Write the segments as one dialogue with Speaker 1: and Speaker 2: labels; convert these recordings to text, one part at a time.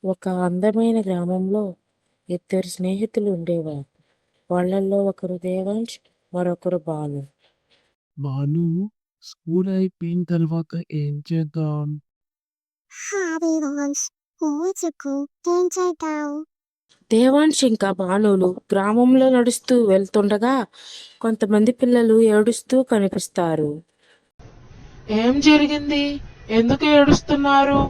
Speaker 1: ఒక అందమైన గ్రామంలో ఇద్దరు స్నేహితులు ఉండేవారు. వాళ్ళల్లో ఒకరు దేవాంశ్, మరొకరు బాలు.
Speaker 2: బాలు, స్కూల్ అయిపోయిన తర్వాత ఏం చేద్దాం?
Speaker 3: దేవాంశ్, ఊహించుకు ఏం చేద్దాం?
Speaker 1: దేవాంశ్ ఇంకా బాలులు గ్రామంలో నడుస్తూ వెళ్తుండగా కొంతమంది పిల్లలు ఏడుస్తూ కనిపిస్తారు.
Speaker 4: ఏం జరిగింది? ఎందుకు ఏడుస్తున్నారు?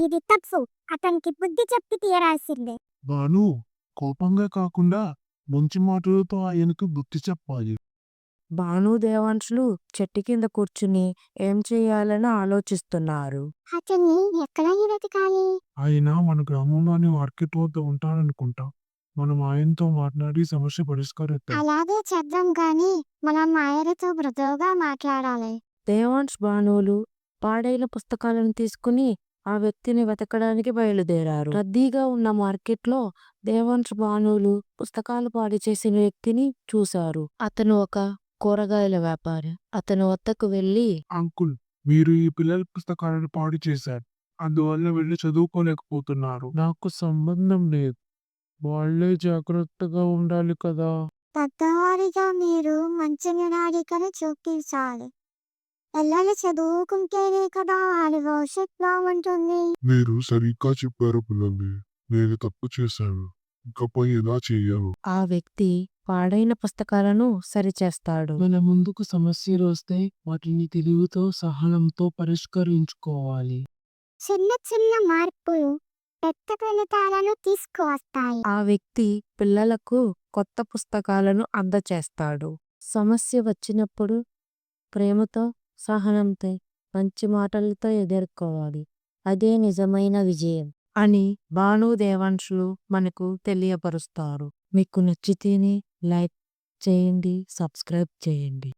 Speaker 3: ఇది తప్పు. అతనికి బుద్ధి చెప్పి తీరాల్సిందే.
Speaker 2: బాలు, కోపంగా కాకుండా మంచి మాటలతో ఆయనకు బుద్ధి చెప్పాలి.
Speaker 1: బాలు దేవాంశులు చెట్టు కింద కూర్చుని ఏం చేయాలని ఆలోచిస్తున్నారు.
Speaker 3: అతన్ని ఎక్కడ వెతకాలి?
Speaker 2: ఆయన మన గ్రామంలోని మార్కెట్ వద్ద ఉంటాడనుకుంటా. మనం ఆయనతో మాట్లాడి సమస్య పరిష్కరిద్దాం.
Speaker 3: అలాగే చేద్దాం గాని మనం ఆయనతో మృదువుగా మాట్లాడాలి.
Speaker 1: దేవాంశ్ బానులు పాడైన పుస్తకాలను తీసుకుని ఆ వ్యక్తిని వెతకడానికి బయలుదేరారు. రద్దీగా ఉన్న మార్కెట్లో దేవాంశ్ బానులు పుస్తకాలు పాడు చేసిన వ్యక్తిని చూశారు. అతను ఒక కూరగాయల వ్యాపారి. అతను వద్దకు వెళ్లి,
Speaker 2: అంకుల్, మీరు ఈ పిల్లల పుస్తకాలను పాడు చేశారు. అందువల్ల వెళ్ళి చదువుకోలేకపోతున్నారు. నాకు సంబంధం లేదు. వాళ్ళే జాగ్రత్తగా ఉండాలి కదా.
Speaker 3: పెద్దవారిగా మీరు మంచి నినాడికను చూపించాలి. పిల్లలు చదువుకుంటేనే కదా వారి భవిష్యత్ బాగుంటుంది.
Speaker 5: మీరు సరిగ్గా చెప్పారు పిల్లల్ని. నేను తప్పు చేశాను. ఇకపై ఇలా చెయ్యను.
Speaker 1: ఆ వ్యక్తి పాడైన పుస్తకాలను సరిచేస్తాడు.
Speaker 2: మన ముందుకు సమస్యలు వస్తే వాటిని తెలివితో సహనంతో పరిష్కరించుకోవాలి.
Speaker 3: చిన్న చిన్న మార్పులు పెద్ద ఫలితాలను తీసుకువస్తాయి.
Speaker 1: ఆ వ్యక్తి పిల్లలకు కొత్త పుస్తకాలను అందచేస్తాడు. సమస్య వచ్చినప్పుడు ప్రేమతో, సహనంతో, మంచి మాటలతో ఎదుర్కోవాలి. అదే నిజమైన విజయం అని భాను దేవాంశులు మనకు తెలియపరుస్తారు. మీకు నచ్చితేనే లైక్ చేయండి, సబ్స్క్రైబ్ చేయండి.